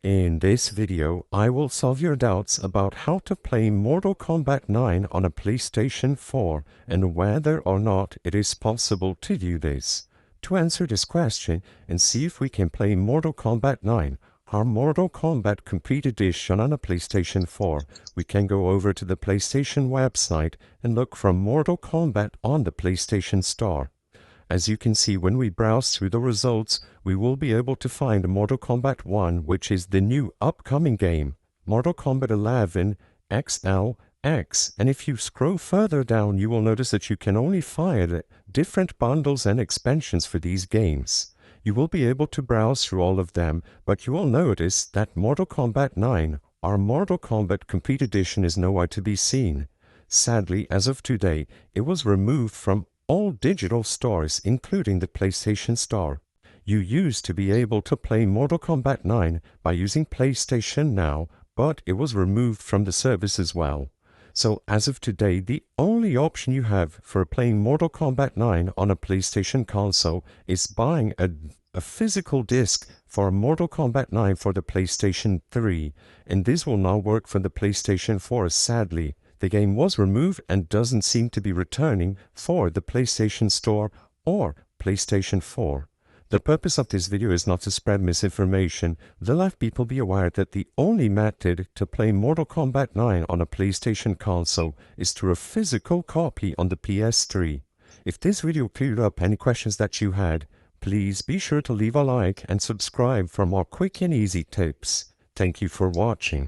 In this video, I will solve your doubts about how to play Mortal Kombat 9 on a PlayStation 4 and whether or not it is possible to do this. To answer this question and see if we can play Mortal Kombat 9, our Mortal Kombat Complete Edition on a PlayStation 4, we can go over to the PlayStation website and look for Mortal Kombat on the PlayStation Store. As you can see, when we browse through the results, we will be able to find Mortal Kombat 1, which is the new upcoming game, Mortal Kombat 11 XLX, and if you scroll further down, you will notice that you can only find different bundles and expansions for these games. You will be able to browse through all of them, but you will notice that Mortal Kombat 9, our Mortal Kombat Complete Edition, is nowhere to be seen. Sadly, as of today, it was removed from all digital stores, including the PlayStation Store. You used to be able to play Mortal Kombat 9 by using PlayStation Now, but it was removed from the service as well. So as of today, the only option you have for playing Mortal Kombat 9 on a PlayStation console is buying a physical disc for Mortal Kombat 9 for the PlayStation 3, and this will not work for the PlayStation 4, sadly. The game was removed and doesn't seem to be returning for the PlayStation Store or PlayStation 4. The purpose of this video is not to spread misinformation. They'll have people be aware that the only method to play Mortal Kombat 9 on a PlayStation console is through a physical copy on the PS3. If this video cleared up any questions that you had, please be sure to leave a like and subscribe for more quick and easy tips. Thank you for watching.